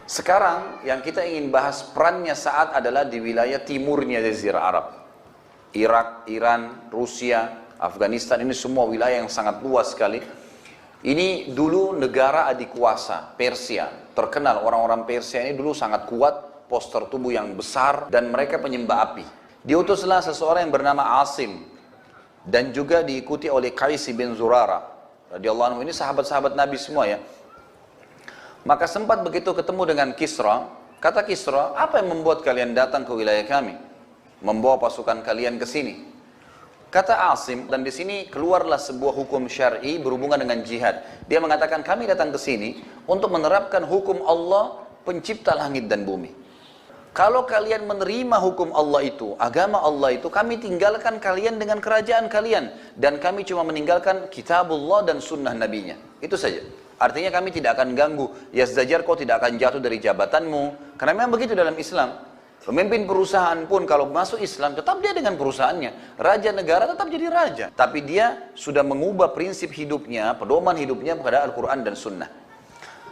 Sekarang yang kita ingin bahas perannya Sa'ad adalah di wilayah timurnya Jazirah Arab. Irak, Iran, Rusia, Afghanistan, ini semua wilayah yang sangat luas sekali. Ini dulu negara adikuasa, Persia. Terkenal orang-orang Persia ini dulu sangat kuat, postur tubuh yang besar, dan mereka penyembah api. Diutuslah seseorang yang bernama Asim, dan juga diikuti oleh Qais bin Zurara radhiyallahu anhu. Ini sahabat-sahabat Nabi semua ya. Maka sempat begitu ketemu dengan Kisra, kata Kisra, apa yang membuat kalian datang ke wilayah kami? Membawa pasukan kalian ke sini. Kata Asim, dan di sini keluarlah sebuah hukum syar'i berhubungan dengan jihad. Dia mengatakan, kami datang ke sini untuk menerapkan hukum Allah pencipta langit dan bumi. Kalau kalian menerima hukum Allah itu, agama Allah itu, kami tinggalkan kalian dengan kerajaan kalian. Dan kami cuma meninggalkan kitabullah dan sunnah nabinya. Itu saja. Artinya kami tidak akan ganggu. Yazdajar, kau tidak akan jatuh dari jabatanmu. Karena memang begitu dalam Islam. Pemimpin perusahaan pun kalau masuk Islam, tetap dia dengan perusahaannya. Raja negara tetap jadi raja. Tapi dia sudah mengubah prinsip hidupnya, pedoman hidupnya kepada Al-Quran dan Sunnah.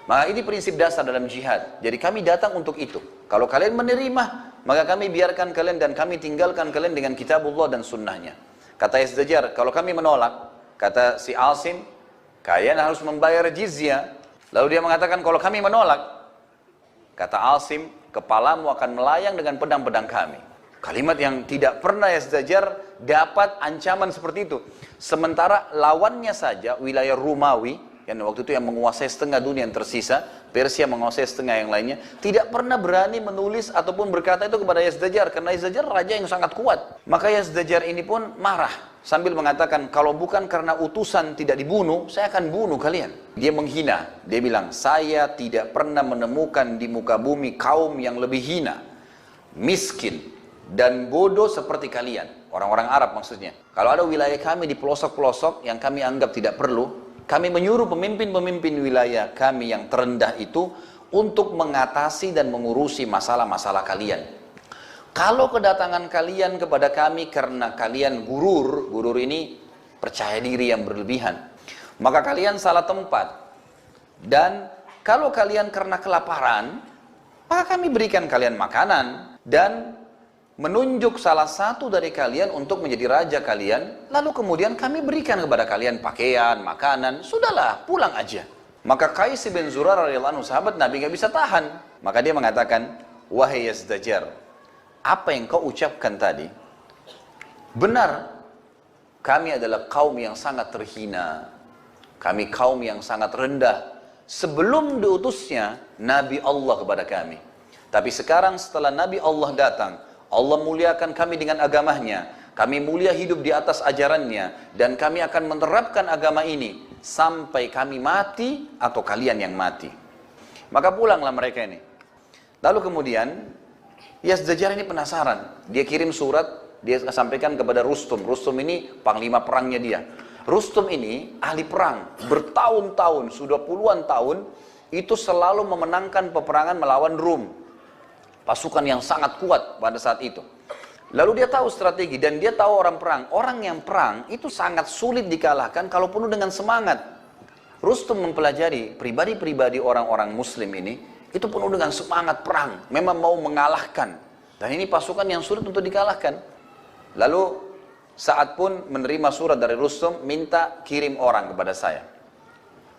Maka ini prinsip dasar dalam jihad. Jadi kami datang untuk itu. Kalau kalian menerima, maka kami biarkan kalian dan kami tinggalkan kalian dengan kitabullah dan sunnahnya. Kata Yazdajar, kalau kami menolak, kata si Asim, kalian harus membayar jizyah. Lalu dia mengatakan, kalau kami menolak, kata Asim, kepalamu akan melayang dengan pedang-pedang kami. Kalimat yang tidak pernah Yazdajar dapat ancaman seperti itu. Sementara lawannya saja, wilayah Romawi, yang waktu itu yang menguasai setengah dunia yang tersisa, Persia menguasai setengah yang lainnya, tidak pernah berani menulis ataupun berkata itu kepada Yazdajar, karena Yazdajar raja yang sangat kuat. Maka Yazdajar ini pun marah, sambil mengatakan, kalau bukan karena utusan tidak dibunuh, saya akan bunuh kalian. Dia menghina, dia bilang, saya tidak pernah menemukan di muka bumi kaum yang lebih hina, miskin, dan bodoh seperti kalian. Orang-orang Arab maksudnya. Kalau ada wilayah kami di pelosok-pelosok yang kami anggap tidak perlu, kami menyuruh pemimpin-pemimpin wilayah kami yang terendah itu untuk mengatasi dan mengurusi masalah-masalah kalian. Kalau kedatangan kalian kepada kami karena kalian gurur ini percaya diri yang berlebihan, maka kalian salah tempat. Dan kalau kalian karena kelaparan, maka kami berikan kalian makanan dan menunjuk salah satu dari kalian untuk menjadi raja kalian, lalu kemudian kami berikan kepada kalian pakaian, makanan, sudahlah, pulang aja. Maka Qais bin Zurarah radhiyallahu anhu, sahabat Nabi, nggak bisa tahan. Maka dia mengatakan, wahai Yazdajar, apa yang kau ucapkan tadi, benar, kami adalah kaum yang sangat terhina, kami kaum yang sangat rendah, sebelum diutusnya Nabi Allah kepada kami. Tapi sekarang setelah Nabi Allah datang, Allah muliakan kami dengan agamanya, kami mulia hidup di atas ajarannya, dan kami akan menerapkan agama ini sampai kami mati atau kalian yang mati. Maka pulanglah mereka ini. Lalu kemudian Yazdajar ini penasaran, dia kirim surat, dia sampaikan kepada Rustum. Rustum ini panglima perangnya dia. Rustum ini ahli perang, bertahun-tahun, sudah puluhan tahun, itu selalu memenangkan peperangan melawan Rum. Pasukan yang sangat kuat pada saat itu. Lalu dia tahu strategi dan dia tahu orang perang. Orang yang perang itu sangat sulit dikalahkan kalau penuh dengan semangat. Rustum mempelajari pribadi-pribadi orang-orang muslim ini, itu penuh dengan semangat perang. Memang mau mengalahkan. Dan ini pasukan yang sulit untuk dikalahkan. Lalu Sa'ad pun menerima surat dari Rustum, minta kirim orang kepada saya.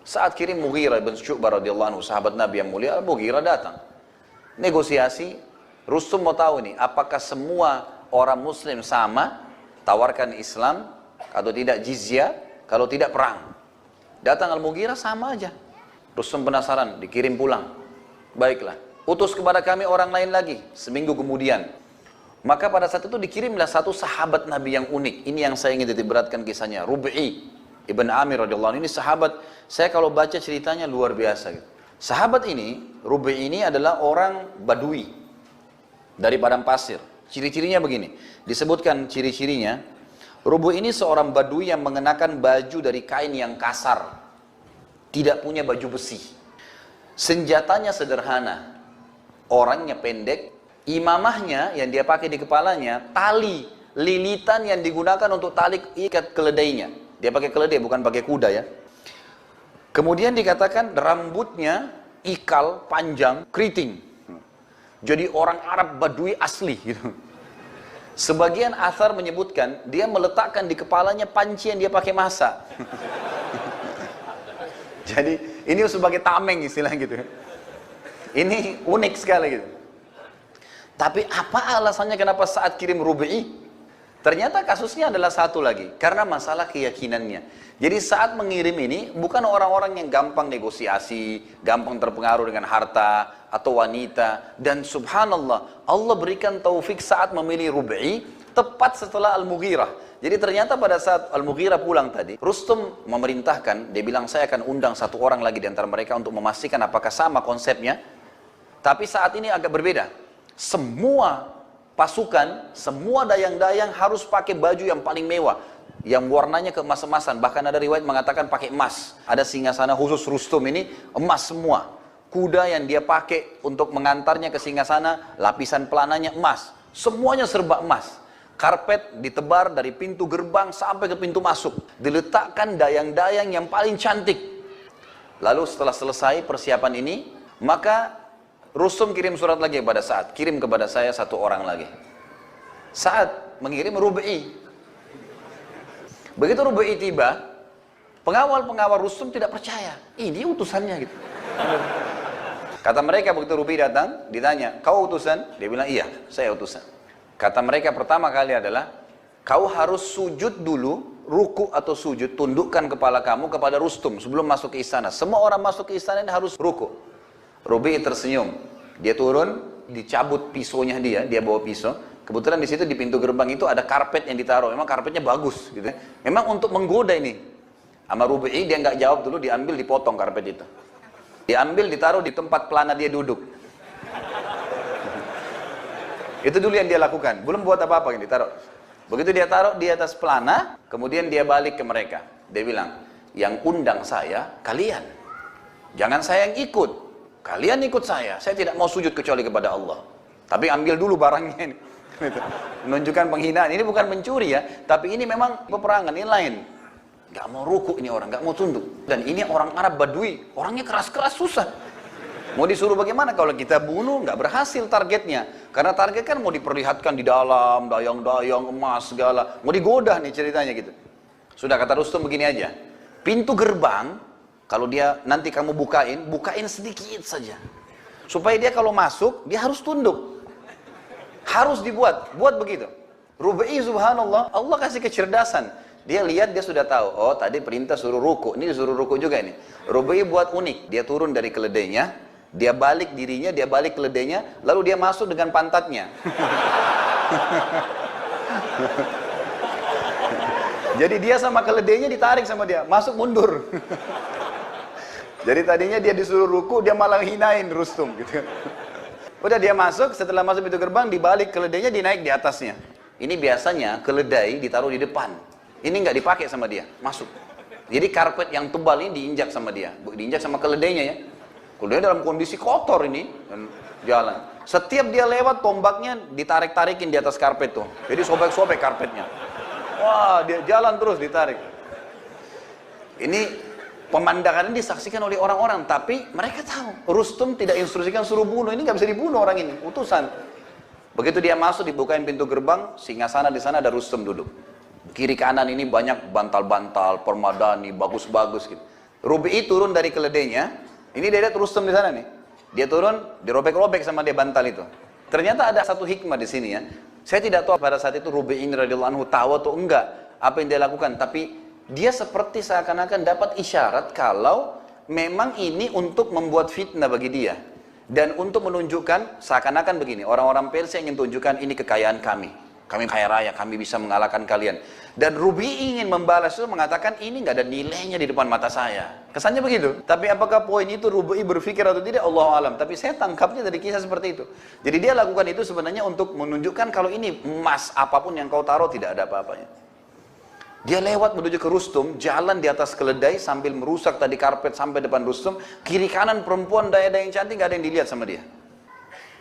Saat kirim Mughirah bin Syu'bah radhiyallahu anhu, sahabat Nabi yang mulia, Mughirah datang. Negosiasi, Rustum mau tahu nih, apakah semua orang muslim sama, tawarkan Islam, atau tidak jizyah, kalau tidak perang. Datang Al-Mughirah sama aja. Rustum penasaran, dikirim pulang. Baiklah, utus kepada kami orang lain lagi, seminggu kemudian. Maka pada saat itu dikirimlah satu sahabat Nabi yang unik. Ini yang saya ingin titikberatkan kisahnya, Rub'i Ibn Amir radhiyallahu anhu. Ini sahabat, saya kalau baca ceritanya luar biasa gitu. Sahabat ini, Rub'i ini adalah orang Badui dari padang pasir. Ciri-cirinya begini, disebutkan ciri-cirinya. Rub'i ini seorang Badui yang mengenakan baju dari kain yang kasar, tidak punya baju besi. Senjatanya sederhana, orangnya pendek, imamahnya yang dia pakai di kepalanya, tali lilitan yang digunakan untuk tali ikat keledainya. Dia pakai keledai, bukan pakai kuda ya. Kemudian dikatakan rambutnya ikal panjang, keriting. Jadi orang Arab Badui asli gitu. Sebagian athar menyebutkan dia meletakkan di kepalanya panci yang dia pakai masak. Jadi ini sebagai tameng istilah gitu. Ini unik sekali gitu. Tapi apa alasannya kenapa saat kirim rubi'i? Ternyata kasusnya adalah satu lagi, karena masalah keyakinannya. Jadi saat mengirim ini, bukan orang-orang yang gampang negosiasi, gampang terpengaruh dengan harta, atau wanita. Dan subhanallah, Allah berikan taufik saat memilih rubi'i, tepat setelah Al-Mughirah. Jadi ternyata pada saat Al-Mughirah pulang tadi, Rustum memerintahkan, dia bilang saya akan undang satu orang lagi di antara mereka untuk memastikan apakah sama konsepnya. Tapi saat ini agak berbeda. Semua pasukan, semua dayang-dayang harus pakai baju yang paling mewah, yang warnanya keemas-emasan. Bahkan ada riwayat mengatakan pakai emas. Ada singgasana khusus Rustum ini emas semua. Kuda yang dia pakai untuk mengantarnya ke singgasana, lapisan pelananya emas. Semuanya serba emas. Karpet ditebar dari pintu gerbang sampai ke pintu masuk. Diletakkan dayang-dayang yang paling cantik. Lalu setelah selesai persiapan ini, maka Rustum kirim surat lagi kepada Sa'ad, kirim kepada saya satu orang lagi. Sa'ad mengirim rubi'i. Begitu rubi'i tiba, pengawal-pengawal Rustum tidak percaya. Ini utusannya gitu. Kata mereka begitu rubi'i datang, ditanya, kau utusan? Dia bilang, iya, saya utusan. Kata mereka pertama kali adalah, kau harus sujud dulu, ruku atau sujud, tundukkan kepala kamu kepada Rustum sebelum masuk ke istana. Semua orang masuk ke istana ini harus ruku. Rubi'i tersenyum, dia turun, dicabut pisaunya dia bawa pisau. Kebetulan di situ di pintu gerbang itu ada karpet yang ditaruh, memang karpetnya bagus gitu. Memang untuk menggoda ini. Sama Rubi'i dia nggak jawab dulu, diambil dipotong karpet itu. Diambil ditaruh di tempat pelana dia duduk. Itu dulu yang dia lakukan, belum buat apa-apa yang ditaruh. Begitu dia taruh di atas pelana, kemudian dia balik ke mereka. Dia bilang, yang undang saya kalian, jangan saya yang ikut. Kalian ikut saya tidak mau sujud kecuali kepada Allah. Tapi ambil dulu barangnya ini. Menunjukkan penghinaan, ini bukan mencuri ya, tapi ini memang peperangan, ini lain. Gak mau ruku ini orang, gak mau tunduk. Dan ini orang Arab Badui, orangnya keras-keras susah. Mau disuruh bagaimana kalau kita bunuh, gak berhasil targetnya. Karena target kan mau diperlihatkan di dalam, dayang-dayang, emas, segala. Mau digoda nih ceritanya gitu. Sudah kata Rustum begini aja, pintu gerbang, kalau dia nanti kamu bukain sedikit saja. Supaya dia kalau masuk, dia harus tunduk. Harus buat begitu. Rubi'i subhanallah, Allah kasih kecerdasan. Dia lihat, dia sudah tahu, oh tadi perintah suruh ruku, ini disuruh ruku juga ini. Rubi'i buat unik, dia turun dari keledainya, dia balik dirinya, dia balik keledainya, lalu dia masuk dengan pantatnya. Jadi dia sama keledainya ditarik sama dia, masuk mundur. Jadi tadinya dia disuruh ruku, dia malah hinain Rustum gitu. Udah dia masuk, setelah masuk pintu gerbang, dibalik keledainya, dinaik di atasnya. Ini biasanya keledai ditaruh di depan. Ini nggak dipakai sama dia, masuk. Jadi karpet yang tebal ini diinjak sama dia, diinjak sama keledainya ya. Keledai dalam kondisi kotor ini, dan jalan. Setiap dia lewat, tombaknya ditarik-tarikin di atas karpet tuh. Jadi sobek-sobek karpetnya. Wah, dia jalan terus ditarik. Ini pemandangan ini disaksikan oleh orang-orang, tapi mereka tahu Rustum tidak instruksikan suruh bunuh, ini nggak bisa dibunuh orang ini, utusan. Begitu dia masuk, dibukain pintu gerbang, singgasana di sana ada Rustum duduk. Kiri kanan ini banyak bantal-bantal, permadani, bagus-bagus gitu. Rubi'i turun dari keledainya, ini dia lihat Rustum di sana nih. Dia turun, dirobek-robek sama dia bantal itu. Ternyata ada satu hikmah di sini ya. Saya tidak tahu pada saat itu Rubi'i radhiyallahu anhu tahu atau enggak apa yang dia lakukan, tapi dia seperti seakan-akan dapat isyarat kalau memang ini untuk membuat fitnah bagi dia. Dan untuk menunjukkan seakan-akan begini, orang-orang Persia ingin tunjukkan ini kekayaan kami. Kami kaya raya, kami bisa mengalahkan kalian. Dan Rubi'i ingin membalas itu, mengatakan ini nggak ada nilainya di depan mata saya. Kesannya begitu. Tapi apakah poin itu Rubi'i berpikir atau tidak, Allah alam. Tapi saya tangkapnya dari kisah seperti itu. Jadi dia lakukan itu sebenarnya untuk menunjukkan kalau ini emas apapun yang kau taruh tidak ada apa-apanya. Dia lewat menuju ke Rustum, jalan di atas keledai sambil merusak tadi karpet sampai depan Rustum. Kiri kanan perempuan daya-daya yang cantik, gak ada yang dilihat sama dia.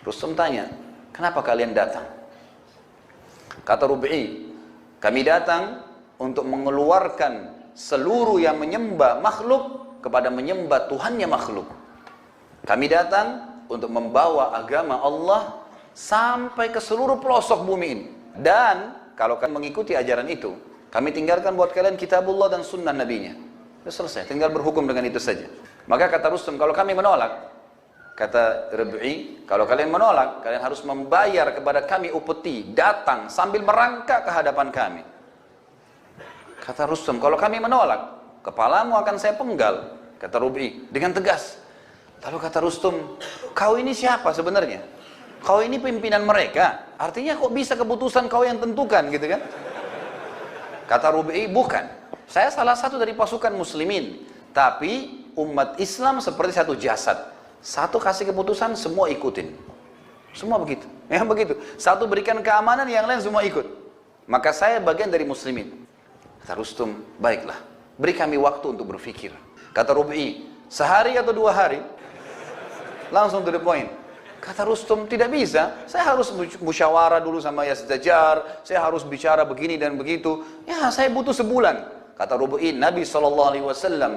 Rustum tanya, kenapa kalian datang? Kata Rubi'i, kami datang untuk mengeluarkan seluruh yang menyembah makhluk kepada menyembah Tuhannya makhluk. Kami datang untuk membawa agama Allah sampai ke seluruh pelosok bumi ini. Dan kalau kalian mengikuti ajaran itu, kami tinggalkan buat kalian kitabullah dan sunnah nabinya. Sudah selesai, tinggal berhukum dengan itu saja. Maka kata Rustum, kalau kami menolak, kata Rabi'i, kalau kalian menolak, kalian harus membayar kepada kami upeti, datang sambil merangkak ke hadapan kami. Kata Rustum, kalau kami menolak, kepalamu akan saya penggal, kata Rabi'i dengan tegas. Lalu kata Rustum, kau ini siapa sebenarnya? Kau ini pimpinan mereka, artinya kok bisa keputusan kau yang tentukan gitu kan? Kata Rabi'i, bukan, saya salah satu dari pasukan muslimin, tapi umat Islam seperti satu jasad. Satu kasih keputusan, semua ikutin. Semua begitu. Ya begitu. Satu berikan keamanan, yang lain semua ikut. Maka saya bagian dari muslimin. Kata Rustum, baiklah, beri kami waktu untuk berpikir. Kata Rabi'i, sehari atau 2 hari? Langsung to the point. Kata Rustum, tidak bisa. Saya harus musyawarah dulu sama Yazdajar. Saya harus bicara begini dan begitu. Ya, saya butuh sebulan. Kata Rabi'i, Nabi SAW,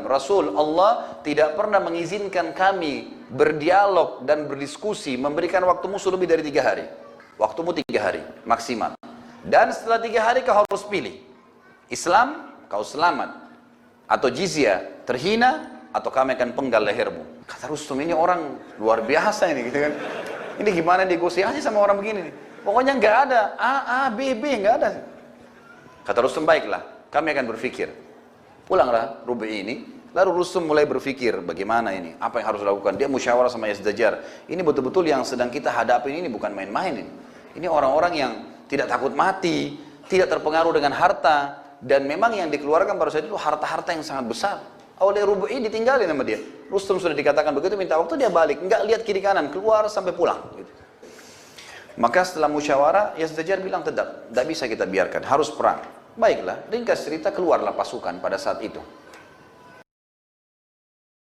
Rasul Allah tidak pernah mengizinkan kami berdialog dan berdiskusi, memberikan waktu musuh lebih dari 3 hari. Waktumu 3 hari, maksimal. Dan setelah 3 hari kau harus pilih. Islam, kau selamat. Atau jizyah, terhina, atau kami akan penggal lehermu. Kata Rustum, ini orang luar biasa ini gitu kan. Ini gimana negosiasi sama orang begini nih. Pokoknya nggak ada A, B, nggak ada. Kata Rustum, baiklah, kami akan berpikir. Pulanglah Rabi'i ini, lalu Rustum mulai berpikir, bagaimana ini, apa yang harus dilakukan. Dia musyawarah sama Yazdajar. Ini betul-betul yang sedang kita hadapi ini bukan main-main ini. Ini orang-orang yang tidak takut mati, tidak terpengaruh dengan harta, dan memang yang dikeluarkan pada saat itu harta-harta yang sangat besar. Oleh Rabi'i ditinggalin sama dia. Rustum sudah dikatakan begitu, minta waktu, dia balik, nggak lihat kiri kanan, keluar sampai pulang. Gitu. Maka setelah musyawarah, Yazdajar bilang tidak bisa kita biarkan, harus perang. Baiklah, ringkas cerita, keluarlah pasukan pada saat itu.